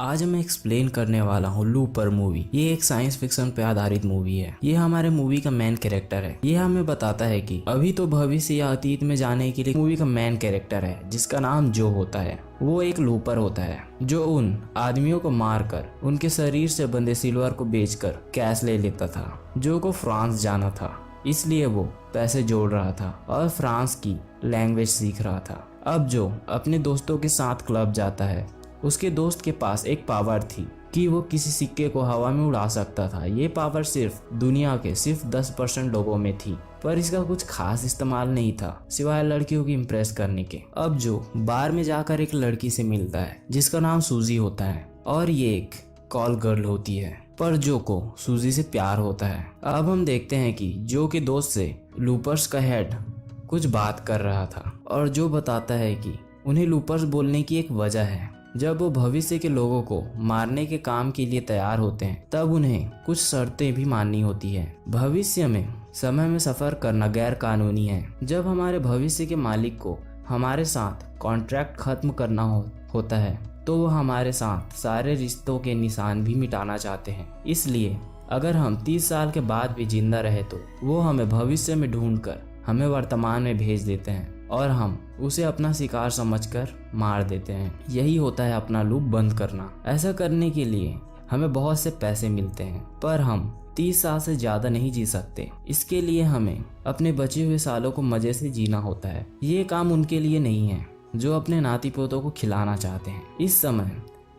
आज मैं एक्सप्लेन करने वाला हूँ लूपर मूवी। ये एक साइंस फिक्शन पे आधारित मूवी है। ये हमारे मूवी का मेन कैरेक्टर है। ये हमें बताता है कि अभी तो भविष्य या अतीत में जाने के लिए मूवी का मेन कैरेक्टर है जिसका नाम जो होता है। वो एक लूपर होता है जो उन आदमियों को मारकर उनके शरीर से बंधे सिल्वर को बेचकर कैश ले लेता था। जो को फ्रांस जाना था, इसलिए वो पैसे जोड़ रहा था और फ्रांस की लैंग्वेज सीख रहा था। अब जो अपने दोस्तों के साथ क्लब जाता है, उसके दोस्त के पास एक पावर थी कि वो किसी सिक्के को हवा में उड़ा सकता था। ये पावर सिर्फ दुनिया के सिर्फ 10% लोगों में थी, पर इसका कुछ खास इस्तेमाल नहीं था सिवाय लड़कियों की इम्प्रेस करने के। अब जो बार में जाकर एक लड़की से मिलता है जिसका नाम सूजी होता है और ये एक कॉल गर्ल होती है, पर जो को सूजी से प्यार होता है। अब हम देखते हैं कि जो के दोस्त से लूपर्स का हेड कुछ बात कर रहा था और जो बताता है कि उन्हें लूपर्स बोलने की एक वजह है। जब वो भविष्य के लोगों को मारने के काम के लिए तैयार होते हैं, तब उन्हें कुछ शर्तें भी माननी होती है। भविष्य में समय में सफर करना गैर कानूनी है। जब हमारे भविष्य के मालिक को हमारे साथ कॉन्ट्रैक्ट खत्म करना होता है, तो वो हमारे साथ सारे रिश्तों के निशान भी मिटाना चाहते हैं। इसलिए अगर हम 30 साल के बाद भी जिंदा रहे तो वो हमें भविष्य में ढूंढकर हमें वर्तमान में भेज देते हैं और हम उसे अपना शिकार समझकर मार देते हैं। यही होता है अपना लूप बंद करना। ऐसा करने के लिए हमें बहुत से पैसे मिलते हैं, पर हम 30 साल से ज्यादा नहीं जी सकते। इसके लिए हमें अपने बचे हुए सालों को मजे से जीना होता है। ये काम उनके लिए नहीं है जो अपने नाती पोतों को खिलाना चाहते हैं। इस समय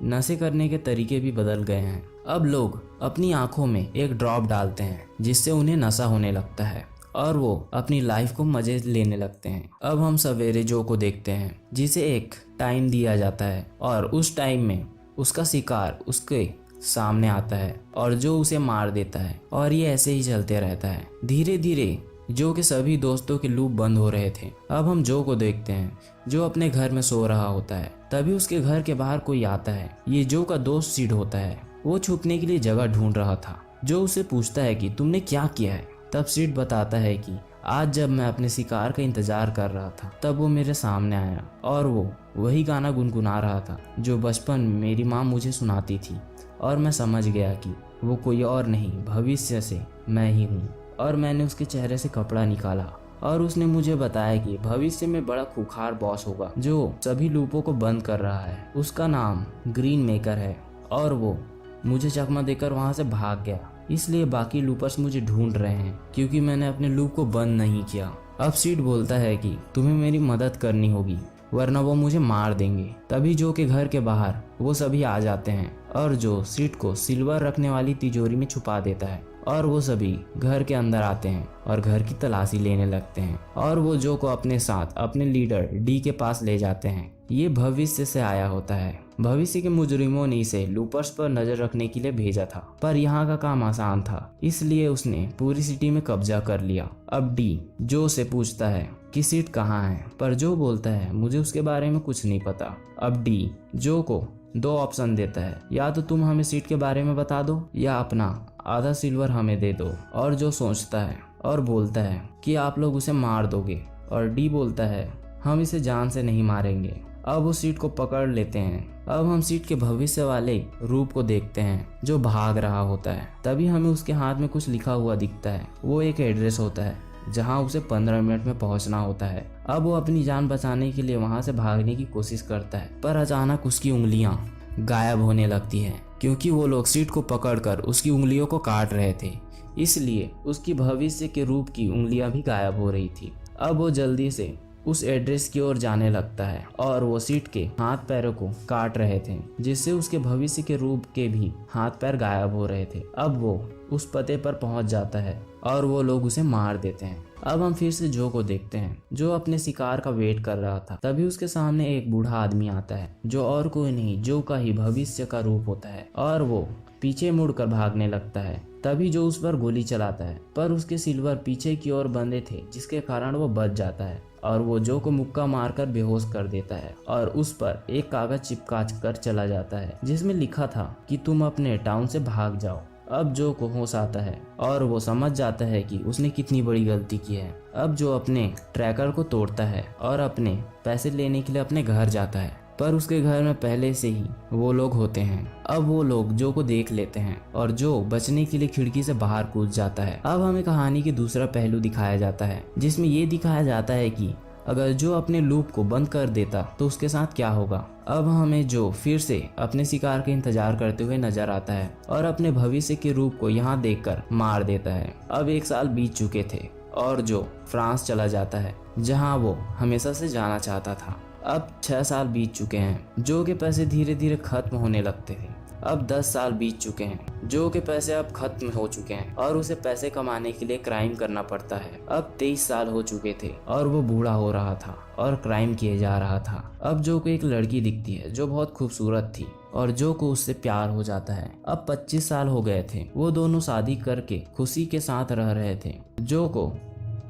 नशे करने के तरीके भी बदल गए हैं। अब लोग अपनी आंखों में एक ड्रॉप डालते हैं जिससे उन्हें नशा होने लगता है और वो अपनी लाइफ को मजे लेने लगते हैं। अब हम सवेरे जो को देखते हैं जिसे एक टाइम दिया जाता है और उस टाइम में उसका शिकार उसके सामने आता है और जो उसे मार देता है और ये ऐसे ही चलते रहता है। धीरे धीरे जो के सभी दोस्तों के लूप बंद हो रहे थे। अब हम जो को देखते हैं जो अपने घर में सो रहा होता है। तभी उसके घर के बाहर कोई आता है। ये जो का दोस्त सीड होता है। वो छुपने के लिए जगह ढूंढ रहा था। जो उसे पूछता है कि तुमने क्या किया है। तब सीड बताता है कि आज जब मैं अपने शिकार का इंतजार कर रहा था, तब वो मेरे सामने आया और वो वही गाना गुनगुना रहा था जो बचपन में मेरी माँ मुझे सुनाती थी। और मैं समझ गया कि वो कोई और नहीं, भविष्य से मैं ही हूँ। और मैंने उसके चेहरे से कपड़ा निकाला और उसने मुझे बताया कि भविष्य में बड़ा खूंखार बॉस होगा जो सभी लूपों को बंद कर रहा है। उसका नाम ग्रीन मेकर है और वो मुझे चकमा देकर वहाँ से भाग गया। इसलिए बाकी लूपर्स मुझे ढूंढ रहे हैं क्योंकि मैंने अपने लूप को बंद नहीं किया। अब सीड बोलता है कि तुम्हें मेरी मदद करनी होगी वरना वो मुझे मार देंगे। तभी जो के घर के बाहर वो सभी आ जाते हैं और जो सीड को सिल्वर रखने वाली तिजोरी में छुपा देता है और वो सभी घर के अंदर आते हैं और घर की तलाशी लेने लगते हैं और वो जो को अपने साथ अपने लीडर डी के पास ले जाते हैं। ये भविष्य से आया होता है। भविष्य के मुजरिमों ने इसे लूपर्स पर नजर रखने के लिए भेजा था, पर यहाँ का काम आसान था, इसलिए उसने पूरी सिटी में कब्जा कर लिया। अब डी जो से पूछता है कि सीट कहाँ है, पर जो बोलता है मुझे उसके बारे में कुछ नहीं पता। अब डी जो को 2 ऑप्शन देता है, या तो तुम हमें सीट के बारे में बता दो या अपना आधा सिल्वर हमें दे दो। और जो सोचता है और बोलता है कि आप लोग उसे मार दोगे, और डी बोलता है हम इसे जान से नहीं मारेंगे। अब उस सीट को पकड़ लेते हैं। अब हम सीट के भविष्य वाले रूप को देखते हैं जो भाग रहा होता है। तभी हमें उसके हाथ में कुछ लिखा हुआ दिखता है। वो एक एड्रेस होता है जहां उसे 15 मिनट में पहुंचना होता है। अब वो अपनी जान बचाने के लिए वहां से भागने की कोशिश करता है, पर अचानक उसकी उंगलियां गायब होने लगती हैं क्योंकि वो लोग सीट को पकड़कर उसकी उंगलियों को काट रहे थे। इसलिए उसकी भविष्य के रूप की उंगलियां भी गायब हो रही थी। अब वो जल्दी से उस एड्रेस की ओर जाने लगता है और वो सीट के हाथ पैरों को काट रहे थे जिससे उसके भविष्य के रूप के भी हाथ पैर गायब हो रहे थे। अब वो उस पते पर पहुंच जाता है और वो लोग उसे मार देते हैं। अब हम फिर से जो को देखते हैं जो अपने शिकार का वेट कर रहा था। तभी उसके सामने एक बूढ़ा आदमी आता है जो और कोई नहीं जो का ही भविष्य का रूप होता है और वो पीछे मुड़कर भागने लगता है। तभी जो उस पर गोली चलाता है, पर उसके सिल्वर पीछे की ओर बंधे थे जिसके कारण वो बच जाता है और वो जो को मुक्का मारकर बेहोश कर देता है और उस पर एक कागज चिपका कर चला जाता है जिसमें लिखा था कि तुम अपने टाउन से भाग जाओ। अब जो को होश आता है और वो समझ जाता है कि उसने कितनी बड़ी गलती की है। अब जो अपने ट्रैकर को तोड़ता है और अपने पैसे लेने के लिए अपने घर जाता है। पर उसके घर में पहले से ही वो लोग होते हैं। अब वो लोग जो को देख लेते हैं और जो बचने के लिए खिड़की से बाहर कूद जाता है। अब हमें कहानी की दूसरा पहलू दिखाया जाता है, जिसमें ये दिखाया जाता है कि अगर जो अपने लूप को बंद कर देता तो उसके साथ क्या होगा। अब हमें जो फिर से अपने शिकार का इंतजार करते हुए नजर आता है और अपने भविष्य के रूप को यहाँ देखकर मार देता है। अब 1 साल बीत चुके थे और जो फ्रांस चला जाता है, जहाँ वो हमेशा से जाना चाहता था। अब 6 साल बीत चुके हैं। जो के पैसे धीरे धीरे खत्म होने लगते थे। अब 10 साल बीत चुके हैं। जो के पैसे अब खत्म हो चुके हैं और उसे पैसे कमाने के लिए क्राइम करना पड़ता है। अब 23 साल हो चुके थे और वो बूढ़ा हो रहा था और क्राइम किए जा रहा था। अब जो को एक लड़की दिखती है जो बहुत खूबसूरत थी और जो को उससे प्यार हो जाता है। अब 25 साल हो गए थे। वो दोनों शादी करके खुशी के साथ रह रहे थे। जो को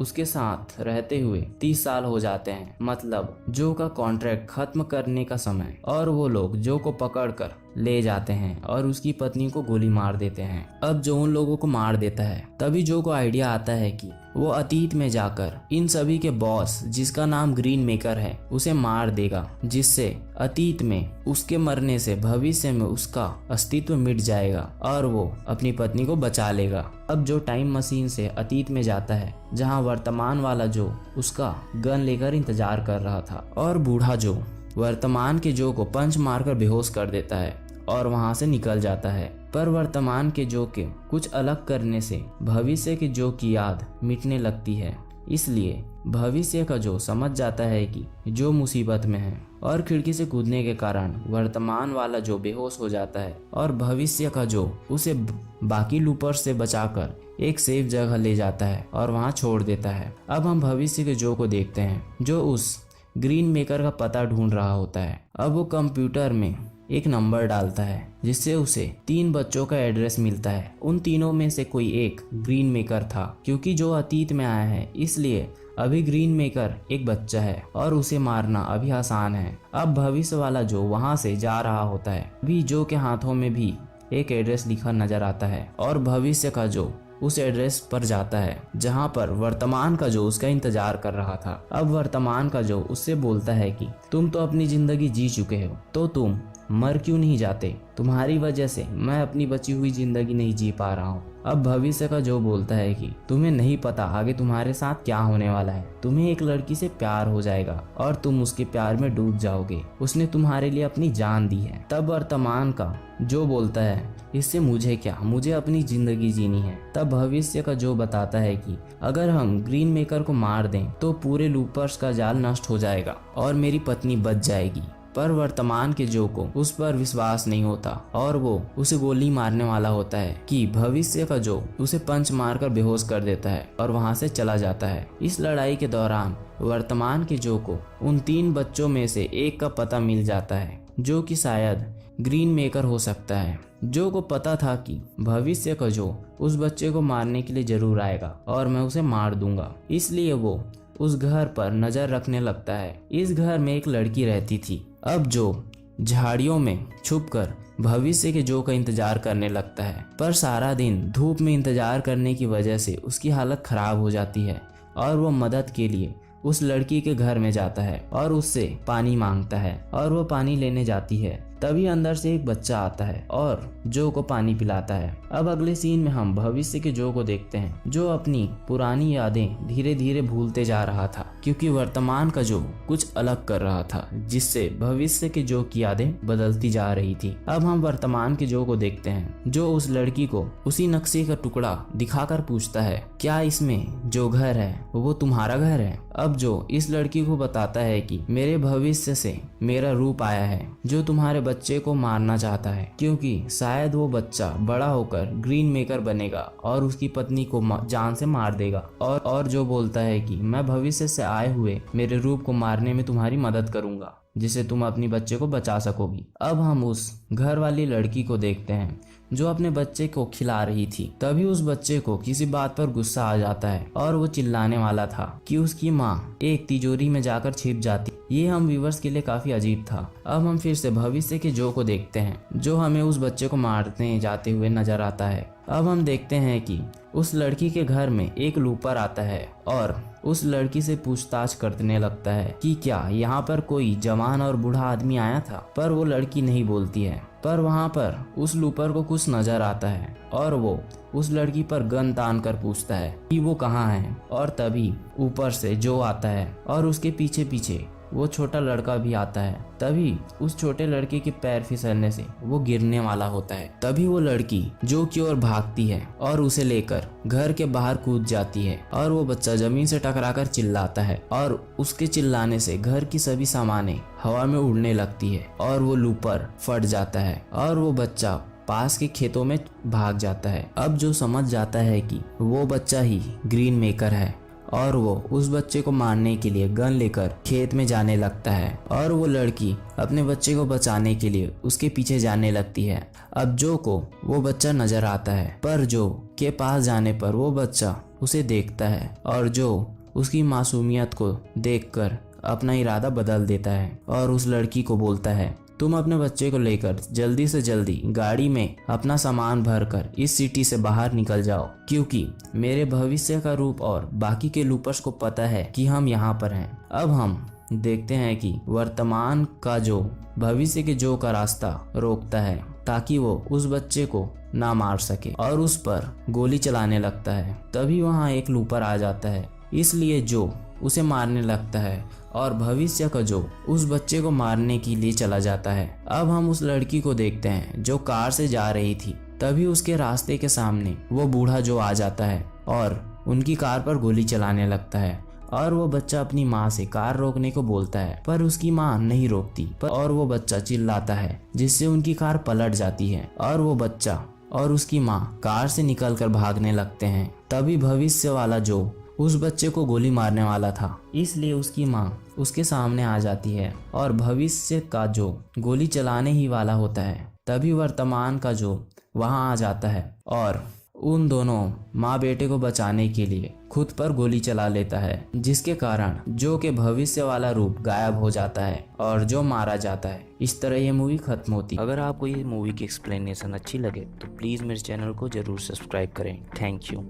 उसके साथ रहते हुए 30 साल हो जाते हैं, मतलब जो का कॉन्ट्रैक्ट खत्म करने का समय। और वो लोग जो को पकड़कर ले जाते हैं और उसकी पत्नी को गोली मार देते हैं। अब जो उन लोगों को मार देता है, तभी जो को आइडिया आता है कि वो अतीत में जाकर इन सभी के बॉस, जिसका नाम ग्रीन मेकर है, उसे मार देगा, जिससे अतीत में उसके मरने से भविष्य में उसका अस्तित्व मिट जाएगा और वो अपनी पत्नी को बचा लेगा। अब जो टाइम मशीन से अतीत में जाता है, जहाँ वर्तमान वाला जो उसका गन लेकर इंतजार कर रहा था और बूढ़ा जो वर्तमान के जो को पंच मारकर बेहोश कर देता है और वहां से निकल जाता है। पर वर्तमान के जो के कुछ अलग करने से भविष्य के जो की याद मिटने लगती है। इसलिए भविष्य का जो समझ जाता है कि जो मुसीबत में है और खिड़की से कूदने के कारण वर्तमान वाला जो बेहोश हो जाता है और भविष्य का जो उसे बाकी लूपर्स से बचाकर एक सेफ जगह ले जाता है और वहां छोड़ देता है। अब हम भविष्य के जो को देखते हैं, जो उस ग्रीन मेकर का पता ढूंढ रहा होता है। अब वो कंप्यूटर में एक नंबर डालता है, जिससे उसे 3 बच्चों का एड्रेस मिलता है। उन तीनों में से कोई एक ग्रीन मेकर था। क्योंकि जो अतीत में आया है, इसलिए अभी ग्रीन मेकर एक बच्चा है और उसे मारना अभी आसान है। अब भविष्य वाला जो वहां से जा रहा होता है, अभी जो के हाथों में भी एक एड्रेस लिखा नजर आता है और भविष्य का जो उस एड्रेस पर जाता है, जहां पर वर्तमान का जो उसका इंतजार कर रहा था। अब वर्तमान का जो उससे बोलता है कि तुम तो अपनी जिंदगी जी चुके हो, तो तुम मर क्यों नहीं जाते? तुम्हारी वजह से मैं अपनी बची हुई जिंदगी नहीं जी पा रहा हूँ। अब भविष्य का जो बोलता है कि तुम्हें नहीं पता आगे तुम्हारे साथ क्या होने वाला है। तुम्हें एक लड़की से प्यार हो जाएगा और तुम उसके प्यार में डूब जाओगे। उसने तुम्हारे लिए अपनी जान दी है। तब वर्तमान का जो बोलता है, इससे मुझे क्या, मुझे अपनी जिंदगी जीनी है। तब भविष्य का जो बताता है कि अगर हम ग्रीन मेकर को मार दें तो पूरे लूपर्स का जाल नष्ट हो जाएगा और मेरी पत्नी बच जाएगी। पर वर्तमान के जो को उस पर विश्वास नहीं होता और वो उसे गोली मारने वाला होता है कि भविष्य का जो उसे पंच मारकर बेहोश कर देता है और वहां से चला जाता है। इस लड़ाई के दौरान वर्तमान के जो को उन 3 बच्चों में से एक का पता मिल जाता है, जो कि शायद ग्रीन मेकर हो सकता है। जो को पता था कि भविष्य का जो उस बच्चे को मारने के लिए जरूर आएगा और मैं उसे मार दूंगा। इसलिए वो उस घर पर नजर रखने लगता है। इस घर में एक लड़की रहती थी। अब जो झाड़ियों में छुपकर भविष्य के जो का इंतजार करने लगता है, पर सारा दिन धूप में इंतजार करने की वजह से उसकी हालत खराब हो जाती है और वो मदद के लिए उस लड़की के घर में जाता है और उससे पानी मांगता है और वो पानी लेने जाती है। तभी अंदर से एक बच्चा आता है और जो को पानी पिलाता है। अब अगले सीन में हम भविष्य के जो को देखते हैं, जो अपनी पुरानी यादें धीरे धीरे भूलते जा रहा था, क्योंकि वर्तमान का जो कुछ अलग कर रहा था, जिससे भविष्य के जो की यादें बदलती जा रही थी। अब हम वर्तमान के जो को देखते हैं, जो उस लड़की को उसी नक्शे का टुकड़ा दिखाकर पूछता है, क्या इसमें जो घर है वो तुम्हारा घर है? अब जो इस लड़की को बताता है कि मेरे भविष्य से मेरा रूप आया है, जो तुम्हारे बच्चे को मारना चाहता है, क्योंकि शायद वो बच्चा बड़ा होकर ग्रीन मेकर बनेगा और उसकी पत्नी को जान से मार देगा। और जो बोलता है कि मैं भविष्य से आए हुए मेरे रूप को मारने में तुम्हारी मदद करूंगा, जिससे तुम अपनी बच्चे को बचा सकोगी। अब हम उस घर वाली लड़की को देखते हैं, जो अपने बच्चे को खिला रही थी। तभी उस बच्चे को किसी बात पर गुस्सा आ जाता है और वो चिल्लाने वाला था कि उसकी माँ एक तिजोरी में जाकर छिप जाती। ये हम व्यूवर्स के लिए काफी अजीब था। अब हम फिर से भविष्य के जो को देखते हैं, जो हमें उस बच्चे को मारने जाते हुए नजर आता है। अब हम देखते हैं कि उस लड़की के घर में एक लूपर आता है और उस लड़की से पूछताछ करने लगता है कि क्या यहाँ पर कोई जवान और बूढ़ा आदमी आया था, पर वो लड़की नहीं बोलती है। पर वहाँ पर उस लूपर को कुछ नजर आता है और वो उस लड़की पर गन तान कर पूछता है कि वो कहाँ है। और तभी ऊपर से जो आता है और उसके पीछे पीछे वो छोटा लड़का भी आता है। तभी उस छोटे लड़के के पैर फिसलने से वो गिरने वाला होता है। तभी वो लड़की जो की ओर भागती है और उसे लेकर घर के बाहर कूद जाती है और वो बच्चा जमीन से टकराकर चिल्लाता है और उसके चिल्लाने से घर की सभी सामानें हवा में उड़ने लगती है और वो लूपर फट जाता है और वो बच्चा पास के खेतों में भाग जाता है। अब जो समझ जाता है कि वो बच्चा ही ग्रीन मेकर है और वो उस बच्चे को मारने के लिए गन लेकर खेत में जाने लगता है और वो लड़की अपने बच्चे को बचाने के लिए उसके पीछे जाने लगती है। अब जो को वो बच्चा नजर आता है, पर जो के पास जाने पर वो बच्चा उसे देखता है और जो उसकी मासूमियत को देखकर अपना इरादा बदल देता है और उस लड़की को बोलता है, तुम अपने बच्चे को लेकर जल्दी से जल्दी गाड़ी में अपना सामान भरकर इस सिटी से बाहर निकल जाओ, क्योंकि मेरे भविष्य का रूप और बाकी के लूपर्स को पता है कि हम यहाँ पर हैं। अब हम देखते हैं कि वर्तमान का जो भविष्य के जो का रास्ता रोकता है ताकि वो उस बच्चे को ना मार सके और उस पर गोली चलाने लगता है। तभी वहाँ एक लूपर आ जाता है, इसलिए जो उसे मारने लगता है और भविष्य का जो उस बच्चे को मारने के लिए चला जाता है। अब हम उस लड़की को देखते हैं जो कार से जा रही थी। तभी उसके रास्ते के सामने वो बूढ़ा जो आ जाता है और उनकी कार पर गोली चलाने लगता है और वो बच्चा अपनी माँ से कार रोकने को बोलता है, पर उसकी माँ नहीं रोकती और वो बच्चा चिल्लाता है जिससे उनकी कार पलट जाती है और वो बच्चा और उसकी माँ कार से निकलकर भागने लगते हैं। तभी भविष्य वाला जो उस बच्चे को गोली मारने वाला था, इसलिए उसकी माँ उसके सामने आ जाती है और भविष्य का जो गोली चलाने ही वाला होता है। तभी वर्तमान का जो वहां आ जाता है और उन दोनों माँ बेटे को बचाने के लिए खुद पर गोली चला लेता है, जिसके कारण जो के भविष्य वाला रूप गायब हो जाता है और जो मारा जाता है। इस तरह ये मूवी खत्म होती है। अगर आपको ये मूवी की एक्सप्लेनेशन अच्छी लगे तो प्लीज़ मेरे चैनल को जरूर सब्सक्राइब करें। Thank you.